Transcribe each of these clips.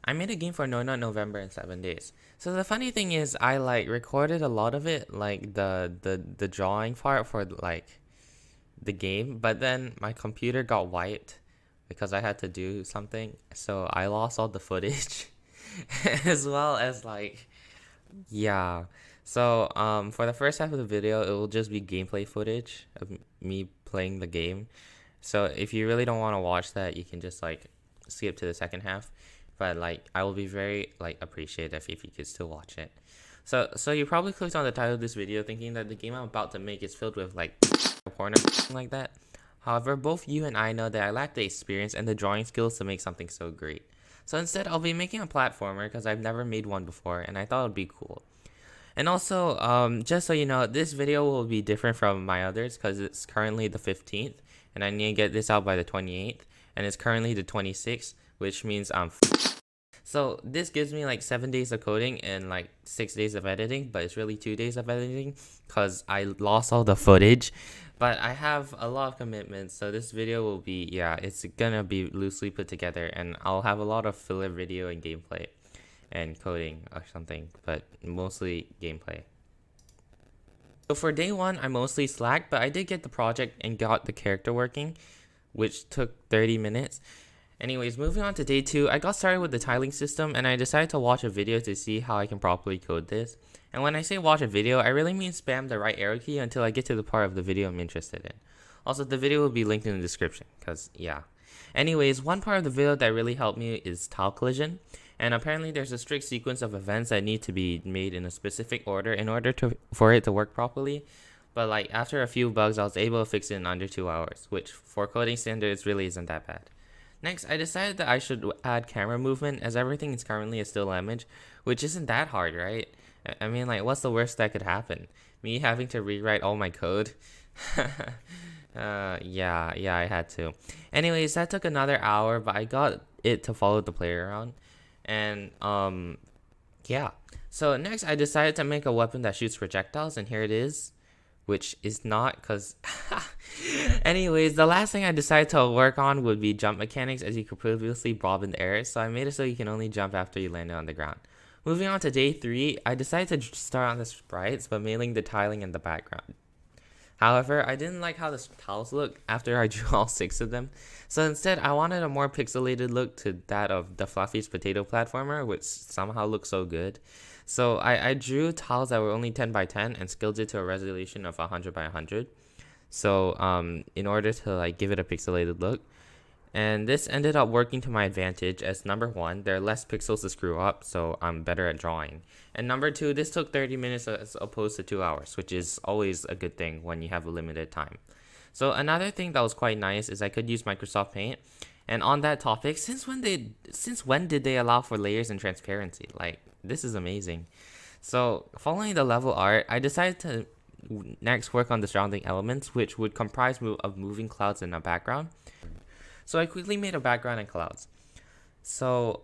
I made a game for No Nut November in 7 days. So the funny thing is, I like recorded a lot of it, like the drawing part for like the game, but then my computer got wiped because I had to do something, so I lost all the footage, as well as like yeah. So for the first half of the video, it will just be gameplay footage of me playing the game. So if you really don't want to watch that, you can just like skip to the second half. But like I will be very like appreciative if you could still watch it. So you probably clicked on the title of this video thinking that the game I'm about to make is filled with like porn or something like that. However, both you and I know that I lack the experience and the drawing skills to make something so great. So instead, I'll be making a platformer because I've never made one before and I thought it'd be cool. And also, just so you know, this video will be different from my others because it's currently the 15th and I need to get this out by the 28th, and it's currently the 26th, which means so this gives me like 7 days of coding and like 6 days of editing, but it's really 2 days of editing because I lost all the footage. But I have a lot of commitments, so this video will be, yeah, it's gonna be loosely put together and I'll have a lot of filler video and gameplay and coding or something, but mostly gameplay. So for day one, I mostly slacked, but I did get the project and got the character working, which took 30 minutes. Anyways, moving on to day two, I got started with the tiling system and I decided to watch a video to see how I can properly code this. And when I say watch a video, I really mean spam the right arrow key until I get to the part of the video I'm interested in. Also, the video will be linked in the description, because yeah. Anyways, one part of the video that really helped me is tile collision. And apparently there's a strict sequence of events that need to be made in a specific order in order for it to work properly. But like after a few bugs, I was able to fix it in under 2 hours, which for coding standards really isn't that bad. Next, I decided that I should add camera movement as everything is currently a still image, which isn't that hard, right? I mean, like, what's the worst that could happen? Me having to rewrite all my code? Yeah, I had to. Anyways, that took another hour, but I got it to follow the player around. And, yeah. So next, I decided to make a weapon that shoots projectiles, and here it is. Which is not, because anyways, the last thing I decided to work on would be jump mechanics, as you could previously bob in the air, so I made it so you can only jump after you land on the ground. Moving on to day 3, I decided to start on the sprites but mainly the tiling in the background. However, I didn't like how the tiles look after I drew all 6 of them, so instead I wanted a more pixelated look to that of the Fluffy's potato platformer, which somehow looks so good. So I drew tiles that were only 10 by 10 and scaled it to a resolution of 100 by 100. So in order to like give it a pixelated look. And this ended up working to my advantage as number 1, there are less pixels to screw up, so I'm better at drawing. And number 2, this took 30 minutes as opposed to 2 hours, which is always a good thing when you have a limited time. So another thing that was quite nice is I could use Microsoft Paint. And on that topic, since when did they allow for layers and transparency? Like, this is amazing. So following the level art, I decided to next work on the surrounding elements, which would comprise of moving clouds in a background. So I quickly made a background and clouds. So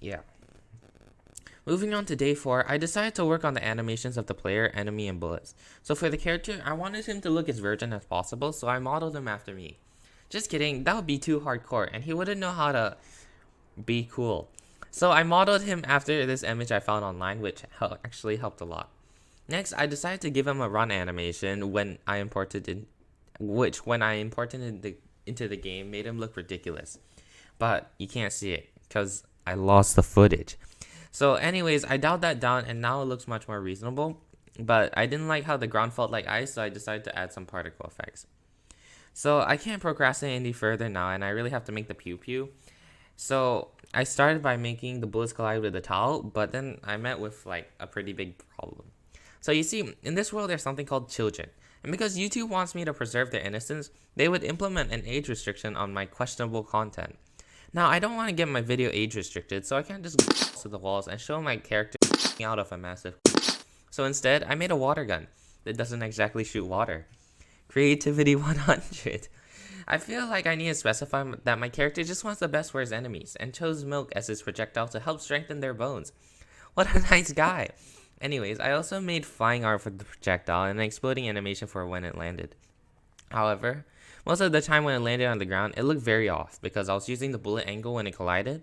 yeah. Moving on to day 4, I decided to work on the animations of the player, enemy, and bullets. So for the character, I wanted him to look as virgin as possible, so I modeled him after me. Just kidding, that would be too hardcore, and he wouldn't know how to be cool. So I modeled him after this image I found online, which actually helped a lot. Next, I decided to give him a run animation when I imported it, into the game made him look ridiculous. But you can't see it because I lost the footage. So anyways, I dialed that down and now it looks much more reasonable. But I didn't like how the ground felt like ice, so I decided to add some particle effects. So I can't procrastinate any further now, and I really have to make the pew pew. So I started by making the bullets collide with the towel, but then I met with like a pretty big problem. So you see, in this world there's something called children. And because YouTube wants me to preserve their innocence, they would implement an age restriction on my questionable content. Now, I don't want to get my video age restricted, so I can't just go to the walls and show my character out of a massive. So instead, I made a water gun that doesn't exactly shoot water. Creativity 100. I feel like I need to specify that my character just wants the best for his enemies and chose milk as his projectile to help strengthen their bones. What a nice guy. Anyways, I also made flying art for the projectile and an exploding animation for when it landed. However, most of the time when it landed on the ground, it looked very off because I was using the bullet angle when it collided.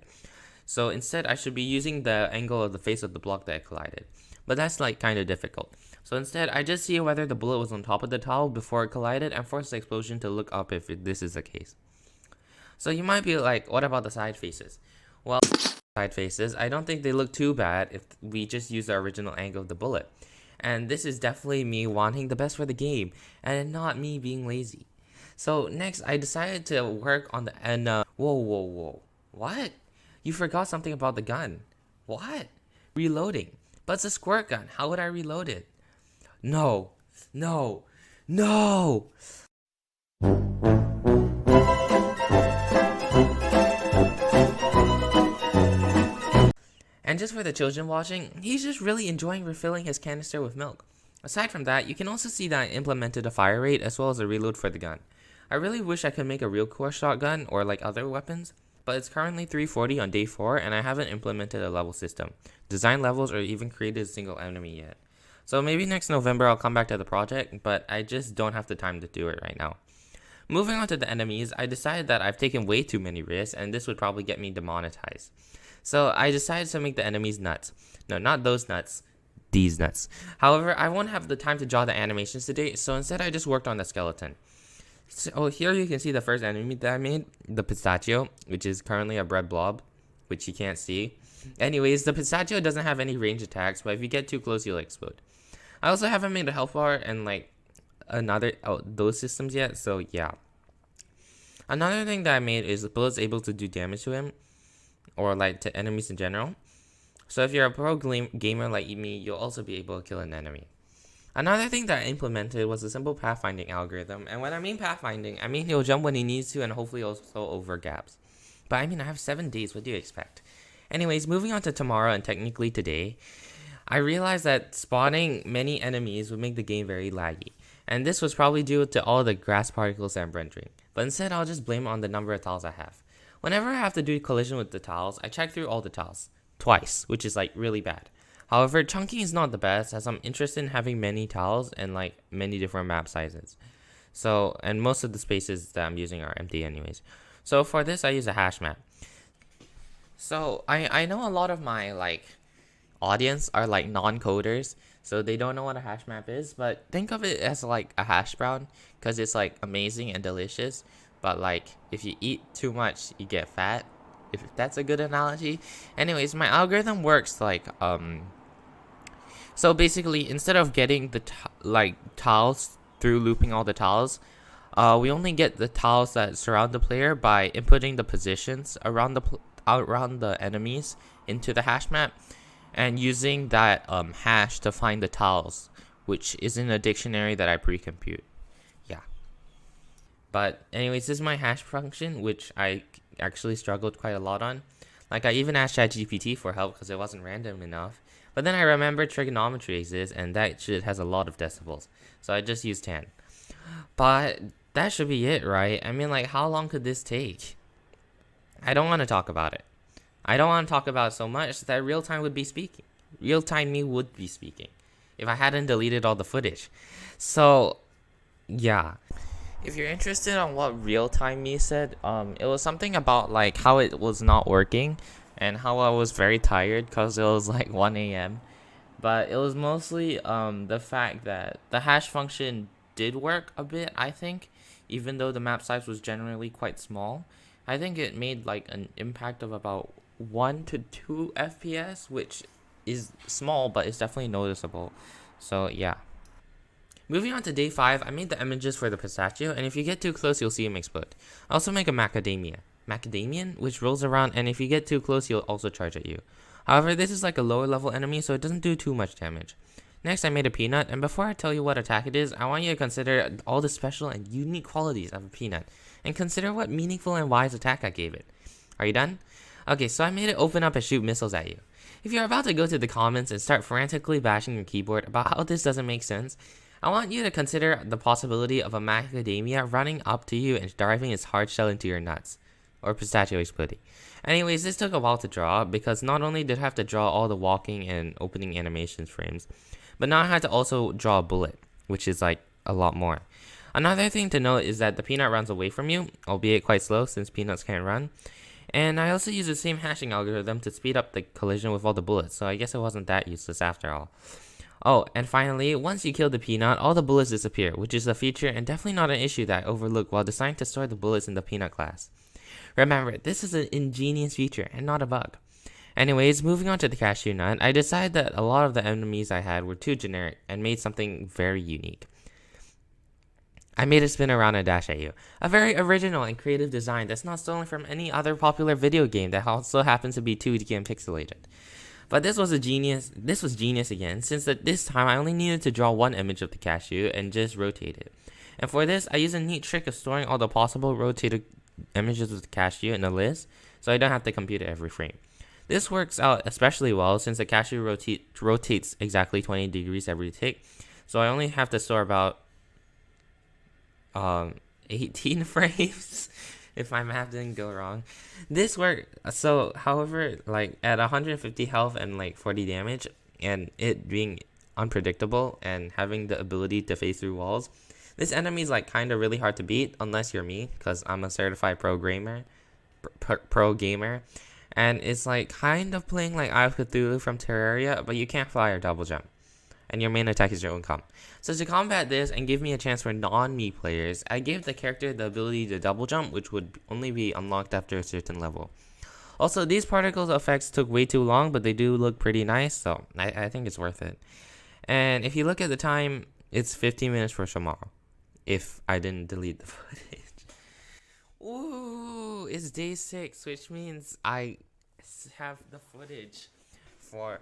So instead, I should be using the angle of the face of the block that collided. But that's like kind of difficult. So instead, I just see whether the bullet was on top of the tile before it collided and force the explosion to look up if this is the case. So you might be like, what about the side faces? Well, side faces, I don't think they look too bad if we just use the original angle of the bullet. And this is definitely me wanting the best for the game and not me being lazy. So next, I decided to work on the whoa. What? You forgot something about the gun. What? Reloading. But it's a squirt gun. How would I reload it? No. And just for the children watching, he's just really enjoying refilling his canister with milk. Aside from that, you can also see that I implemented a fire rate as well as a reload for the gun. I really wish I could make a real core shotgun or like other weapons, but it's currently 340 on day 4 and I haven't implemented a level system, design levels, or even created a single enemy yet. So maybe next November I'll come back to the project, but I just don't have the time to do it right now. Moving on to the enemies, I decided that I've taken way too many risks and this would probably get me demonetized. So I decided to make the enemies nuts. No, not those nuts. These nuts. However, I won't have the time to draw the animations today, so instead I just worked on the skeleton. So here you can see the first enemy that I made, the pistachio, which is currently a bread blob, which you can't see. Anyways, the pistachio doesn't have any range attacks, but if you get too close, you'll explode. I also haven't made a health bar and like those systems yet, so yeah. Another thing that I made is the bullet's able to do damage to him, or like to enemies in general. So if you're a pro gamer like me, you'll also be able to kill an enemy. Another thing that I implemented was a simple pathfinding algorithm, and when I mean pathfinding, I mean he'll jump when he needs to and hopefully also over gaps. But I mean, I have 7 days, what do you expect? Anyways, moving on to tomorrow and technically today, I realized that spawning many enemies would make the game very laggy, and this was probably due to all the grass particles I'm rendering, but instead I'll just blame it on the number of tiles I have. Whenever I have to do collision with the tiles, I check through all the tiles, twice, which is like really bad. However, chunking is not the best as I'm interested in having many tiles and like many different map sizes. So, and most of the spaces that I'm using are empty anyways. So for this, I use a hash map. So I know a lot of my like audience are like non-coders, so they don't know what a hash map is, but think of it as like a hash brown because it's like amazing and delicious, but like if you eat too much, you get fat. If that's a good analogy. Anyways, my algorithm works like so basically, instead of getting the tiles through looping all the tiles, we only get the tiles that surround the player by inputting the positions around the enemies into the hash map, and using that hash to find the tiles, which is in a dictionary that I pre-compute. Yeah. But anyways, this is my hash function, which I actually struggled quite a lot on. Like I even asked ChatGPT for help because it wasn't random enough. But then I remembered trigonometry exists and that shit has a lot of decibels. So I just used 10. But that should be it, right? I mean, like, how long could this take? I don't want to talk about it. I don't want to talk about it so much that real time would be speaking. Real time me would be speaking if I hadn't deleted all the footage. So, yeah. If you're interested on what real time me said, it was something about like how it was not working and how I was very tired because it was like 1 a.m. But it was mostly the fact that the hash function did work a bit, I think, even though the map size was generally quite small. I think it made like an impact of about 1 to 2 FPS, which is small, but it's definitely noticeable. So yeah. Moving on to day 5, I made the images for the pistachio, and if you get too close, you'll see him explode. I also make a macadamian, which rolls around, and if you get too close, he'll also charge at you. However, this is like a lower level enemy, so it doesn't do too much damage. Next, I made a peanut, and before I tell you what attack it is, I want you to consider all the special and unique qualities of a peanut, and consider what meaningful and wise attack I gave it. Are you done? Okay, so I made it open up and shoot missiles at you. If you're about to go to the comments and start frantically bashing your keyboard about how this doesn't make sense, I want you to consider the possibility of a macadamia running up to you and driving its hard shell into your nuts. Or pistachio exploding. Anyways, this took a while to draw because not only did I have to draw all the walking and opening animations frames, but now I had to also draw a bullet, which is like a lot more. Another thing to note is that the peanut runs away from you, albeit quite slow since peanuts can't run. And I also used the same hashing algorithm to speed up the collision with all the bullets, so I guess it wasn't that useless after all. Oh, and finally, once you kill the peanut, all the bullets disappear, which is a feature and definitely not an issue that I overlooked while deciding to store the bullets in the peanut class. Remember, this is an ingenious feature and not a bug. Anyways, moving on to the cashew nut, I decided that a lot of the enemies I had were too generic and made something very unique. I made it spin around and dash at you. A very original and creative design that's not stolen from any other popular video game that also happens to be 2D and pixelated. But this was genius again, since that this time I only needed to draw one image of the cashew and just rotate it. And for this, I used a neat trick of storing all the possible rotated images of the cashew in a list, so I don't have to compute it every frame. This works out especially well since the cashew rotates exactly 20 degrees every tick, so I only have to store about 18 frames if my math didn't go wrong. This worked. So, however, like at 150 health and like 40 damage, and it being unpredictable and having the ability to phase through walls, this enemy is like kind of really hard to beat unless you're me, because I'm a certified pro gamer, and it's like kind of playing like Eye of Cthulhu from Terraria, but you can't fly or double jump, and your main attack is your own comp. So to combat this and give me a chance for non-me players, I gave the character the ability to double jump, which would only be unlocked after a certain level. Also, these particle effects took way too long, but they do look pretty nice, so I think it's worth it. And if you look at the time, it's 15 minutes for tomorrow, if I didn't delete the footage. Ooh, it's day 6, which means I have the footage for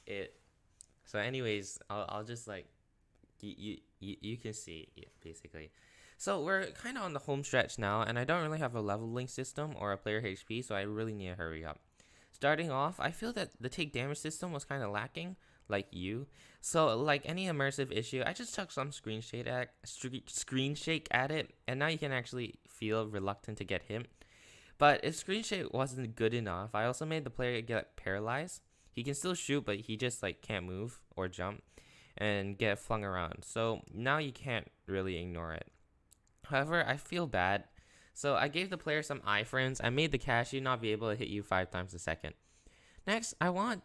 it. So anyways, I'll just like, you can see it basically. So we're kind of on the home stretch now, and I don't really have a leveling system or a player HP, so I really need to hurry up. Starting off, I feel that the take damage system was kind of lacking, like you. So like any immersive issue, I just chucked some screen shake at it, and now you can actually feel reluctant to get hit. But if screen shake wasn't good enough, I also made the player get paralyzed. He can still shoot, but he just like can't move or jump and get flung around. So now you can't really ignore it. However, I feel bad. So I gave the player some iframes. I made the cashew not be able to hit you 5 times a second. Next, I want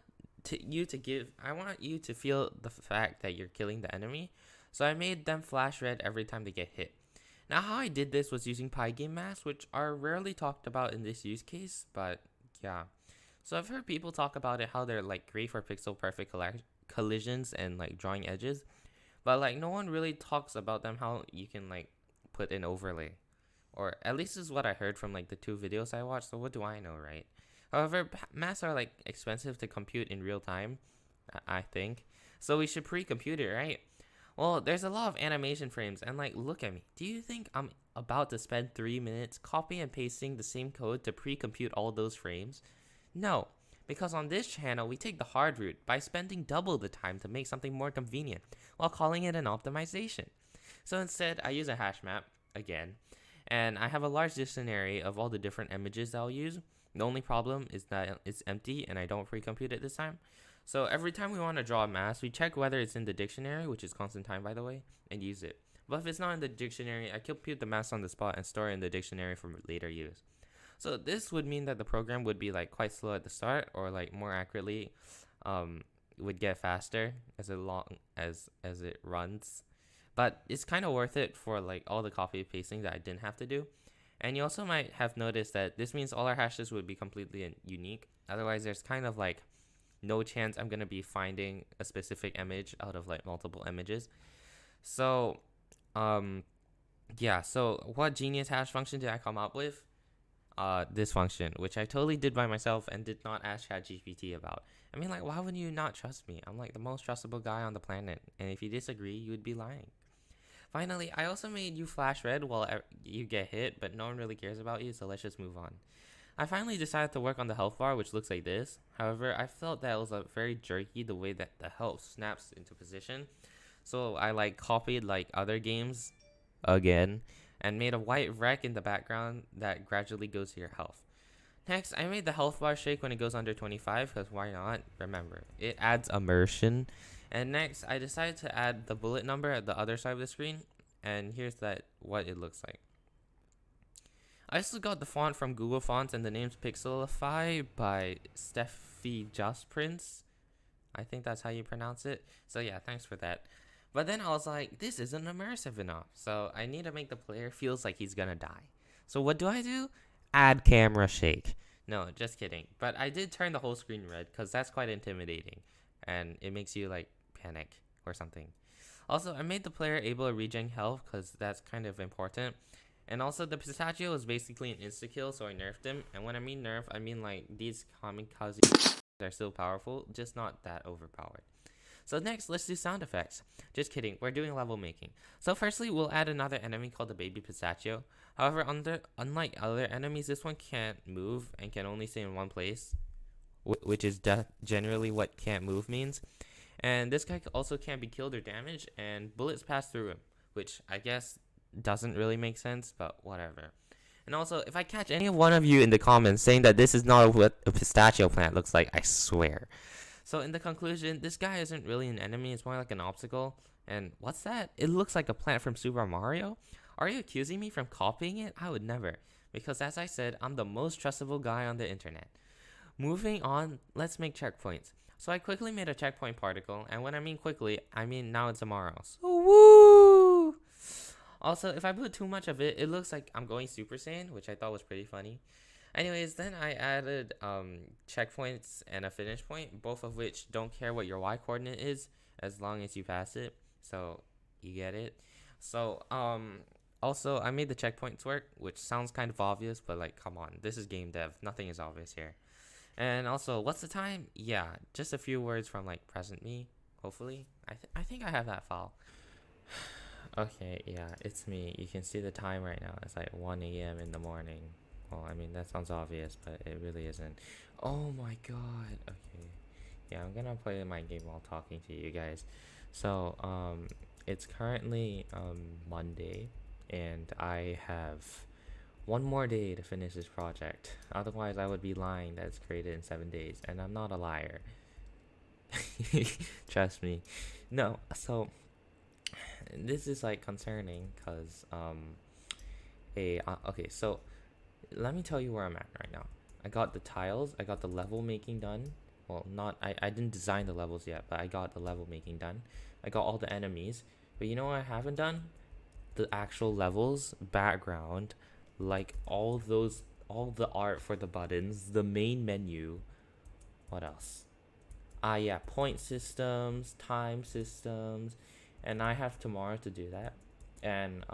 you to feel the fact that you're killing the enemy. So I made them flash red every time they get hit. Now how I did this was using Pygame masks, which are rarely talked about in this use case, but yeah. So I've heard people talk about it, how they're like great for pixel perfect collisions and like drawing edges, but like no one really talks about them, how you can like put an overlay, or at least is what I heard from like the 2 videos I watched. So what do I know, right? However, masks are like expensive to compute in real time, I think, so we should pre-compute it, right? Well, there's a lot of animation frames, and like look at me. Do you think I'm about to spend 3 minutes copy and pasting the same code to pre-compute all those frames? No, because on this channel we take the hard route by spending double the time to make something more convenient while calling it an optimization. So instead, I use a hash map again, and I have a large dictionary of all the different images I'll use. The only problem is that it's empty and I don't pre-compute it this time. So every time we want to draw a mask, we check whether it's in the dictionary, which is constant time by the way, and use it. But if it's not in the dictionary, I compute the mask on the spot and store it in the dictionary for later use. So this would mean that the program would be like quite slow at the start, or like more accurately, would get faster as it runs. But it's kind of worth it for like all the copy and pasting that I didn't have to do. And you also might have noticed that this means all our hashes would be completely unique. Otherwise, there's kind of like no chance I'm gonna be finding a specific image out of like multiple images. So, yeah. So what genius hash function did I come up with? This function, which I totally did by myself and did not ask ChatGPT about. I mean, like, why would you not trust me? I'm like the most trustable guy on the planet, and if you disagree, you would be lying. Finally, I also made you flash red while you get hit, but no one really cares about you, so let's just move on. I finally decided to work on the health bar, which looks like this. However, I felt that it was very jerky the way that the health snaps into position. So I like copied like other games again and made a white wreck in the background that gradually goes to your health. Next, I made the health bar shake when it goes under 25, because why not? Remember, it adds immersion. And next, I decided to add the bullet number at the other side of the screen, and here's what it looks like. I also got the font from Google Fonts, and the name's Pixelify by Steffi Just Prince. I think that's how you pronounce it. So yeah, thanks for that. But then I was like, this isn't immersive enough. So I need to make the player feels like he's gonna die. So what do? Add camera shake. No, just kidding. But I did turn the whole screen red because that's quite intimidating. And it makes you like panic or something. Also, I made the player able to regen health because that's kind of important. And also, the pistachio is basically an insta kill, so I nerfed him. And when I mean nerf, I mean like these kamikaze are still powerful, just not that overpowered. So next, let's do sound effects. Just kidding, we're doing level making. So firstly, we'll add another enemy called the baby pistachio. However, unlike other enemies, this one can't move and can only stay in one place, which is generally what can't move means. And this guy also can't be killed or damaged, and bullets pass through him, which I guess doesn't really make sense, but whatever. And also, if I catch any one of you in the comments saying that this is not what a pistachio plant looks like, I swear. So in the conclusion, this guy isn't really an enemy, it's more like an obstacle. And what's that? It looks like a plant from Super Mario? Are you accusing me from copying it? I would never. Because as I said, I'm the most trustable guy on the internet. Moving on, let's make checkpoints. So I quickly made a checkpoint particle, and when I mean quickly, I mean now it's tomorrow. So woo! Also, if I put too much of it, it looks like I'm going Super Saiyan, which I thought was pretty funny. Anyways, then I added checkpoints and a finish point, both of which don't care what your Y coordinate is as long as you pass it. So you get it. So also I made the checkpoints work, which sounds kind of obvious, but like come on, this is game dev. Nothing is obvious here. And also, what's the time? Yeah, just a few words from like present me, hopefully. I think I have that file. Okay, yeah, it's me. You can see the time right now. It's like 1 a.m. in the morning. Well, I mean, that sounds obvious, but it really isn't. Oh my god. Okay. Yeah, I'm gonna play my game while talking to you guys. So, it's currently, Monday, and I have one more day to finish this project. Otherwise, I would be lying that it's created in 7 days, and I'm not a liar. Trust me. No, so this is like concerning because okay, so let me tell you where I'm at right now. I got the tiles, I got the level making done. Well, not I didn't design the levels yet, but I got the level making done. I got all the enemies, but you know what I haven't done? The actual levels background, like all the art for the buttons, the main menu. What else? Yeah, point systems, time systems, and I have tomorrow to do that. And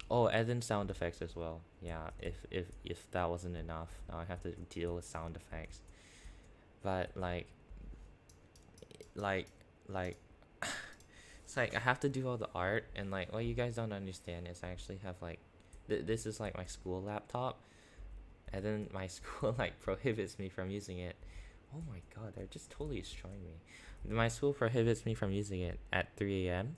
oh, and then sound effects as well. Yeah, if that wasn't enough, now I have to deal with sound effects. But like like it's like I have to do all the art, and like what you guys don't understand is I actually have like this is like my school laptop, and then my school like prohibits me from using it. Oh my god, they're just totally destroying me. My school prohibits me from using it at 3 a.m.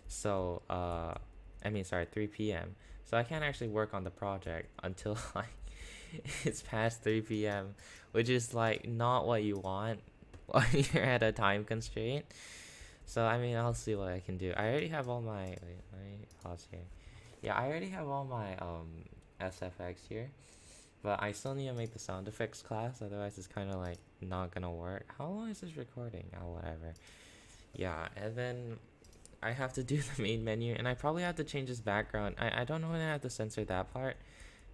So I mean sorry, 3 p.m. So I can't actually work on the project until like it's past 3 p.m., which is like not what you want when you're at a time constraint. So I mean, I'll see what I can do. I already have all my wait, let me pause here. Yeah, I already have all my SFX here, but I still need to make the sound effects class, otherwise it's kind of like not gonna work. How long is this recording? Oh, whatever. Yeah, and then I have to do the main menu, and I probably have to change this background. I don't know when I have to censor that part,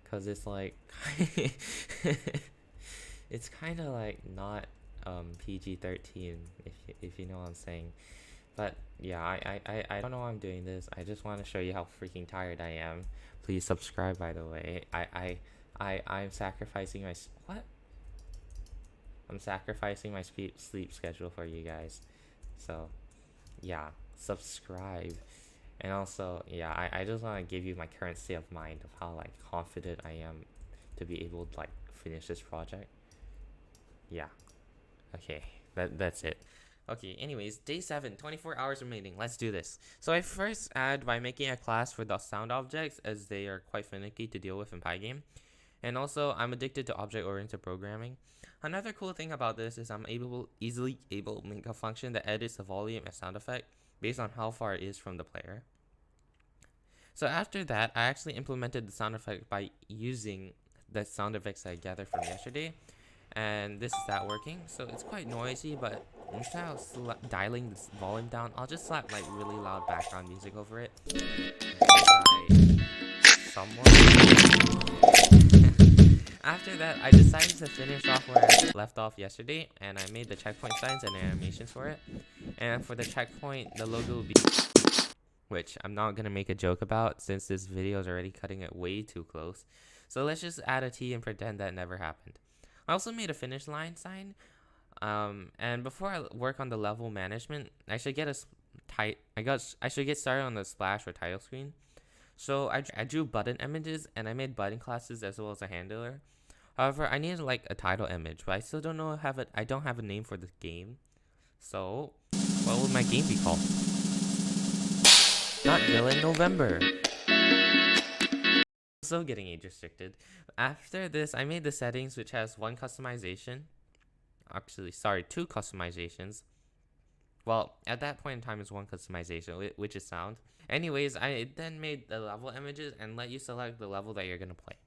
cause it's like it's kind of like not PG-13 if you know what I'm saying. But yeah, I don't know why I'm doing this. I just want to show you how freaking tired I am. Please subscribe, by the way. I'm sacrificing my what? I'm sacrificing my sleep schedule for you guys. So yeah, subscribe. And also, yeah, I just want to give you my current state of mind of how like confident I am to be able to like finish this project. Yeah. Okay. That's it. Okay, anyways, day 7, 24 hours remaining. Let's do this. So I first add by making a class for the sound objects, as they are quite finicky to deal with in Pygame. And also, I'm addicted to object-oriented programming. Another cool thing about this is I'm easily able to make a function that edits the volume and sound effect based on how far it is from the player. So after that, I actually implemented the sound effect by using the sound effects I gathered from yesterday, and this is that working. So it's quite noisy, but instead of dialing this volume down, I'll just slap like really loud background music over it. Somewhat. After that, I decided to finish off where I left off yesterday, and I made the checkpoint signs and animations for it. And for the checkpoint, the logo will be, which I'm not gonna make a joke about since this video is already cutting it way too close. So let's just add a T and pretend that never happened. I also made a finish line sign. And before I work on the level management, I should get I should get started on the splash or title screen. So I drew button images and I made button classes as well as a handler. However, I needed like a title image, but I still don't know I don't have a name for this game. So what would my game be called? Not Villain November. So getting age restricted. After this, I made the settings, which has one customization. Actually, sorry, two customizations. Well, at that point in time, it's one customization, which is sound. Anyways, I then made the level images and let you select the level that you're gonna play.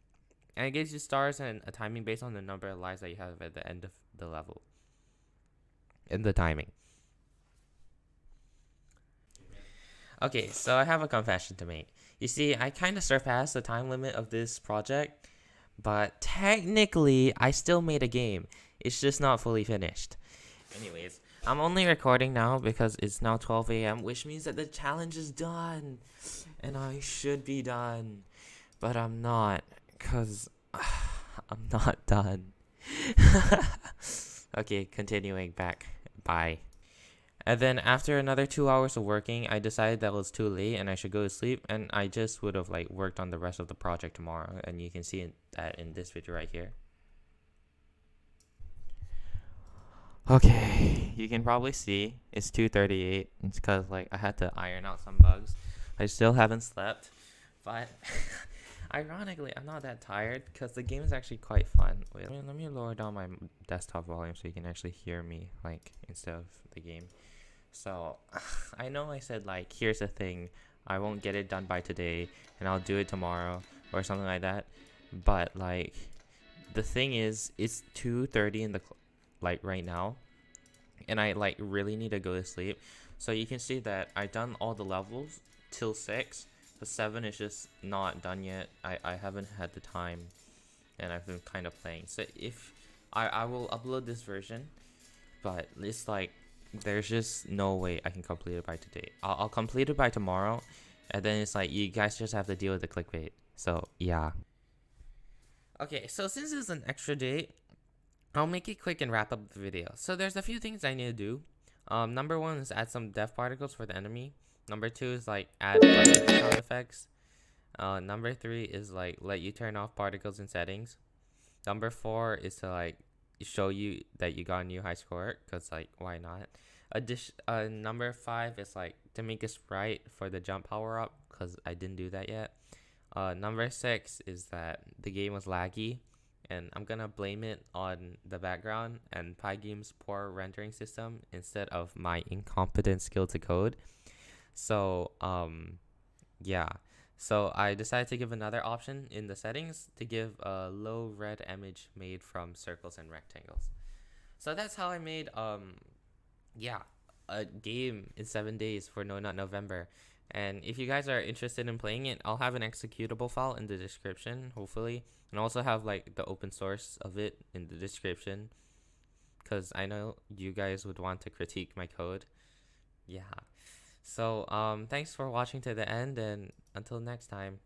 And it gives you stars and a timing based on the number of lives that you have at the end of the level. And the timing. Okay, so I have a confession to make. You see, I kind of surpassed the time limit of this project, but technically, I still made a game. It's just not fully finished. Anyways, I'm only recording now because it's now 12 a.m., which means that the challenge is done. And I should be done. But I'm not, because I'm not done. Okay, continuing back. Bye. And then after another 2 hours of working, I decided that it was too late and I should go to sleep. And I just would have like worked on the rest of the project tomorrow. And you can see that in this video right here. Okay, you can probably see it's 2:38. It's because like I had to iron out some bugs. I still haven't slept, but ironically, I'm not that tired because the game is actually quite fun. Wait, let me lower down my desktop volume so you can actually hear me like instead of the game. So I know I said like here's the thing, I won't get it done by today and I'll do it tomorrow or something like that. But like the thing is, it's 2:30 in the like right now, and I like really need to go to sleep. So you can see that I done all the levels till 6. The 7 is just not done yet. I haven't had the time and I've been kind of playing. So if I will upload this version, but it's like there's just no way I can complete it by today. I'll complete it by tomorrow, and then it's like you guys just have to deal with the clickbait. So yeah. Okay, so since it's an extra day, I'll make it quick and wrap up the video. So there's a few things I need to do. Number 1 is add some death particles for the enemy. Number 2 is like add sound effects. Number 3 is like let you turn off particles in settings. Number 4 is to like show you that you got a new high score, cause like why not? Number 5 is like to make a sprite for the jump power up, cause I didn't do that yet. Number 6 is that the game was laggy, and I'm gonna blame it on the background and Pygame's poor rendering system instead of my incompetent skill to code. So yeah. So I decided to give another option in the settings to give a low red image made from circles and rectangles. So that's how I made yeah, a game in 7 days for No Not November. And if you guys are interested in playing it, I'll have an executable file in the description, hopefully, and also have like the open source of it in the description, because I know you guys would want to critique my code. Yeah. So thanks for watching to the end, and until next time.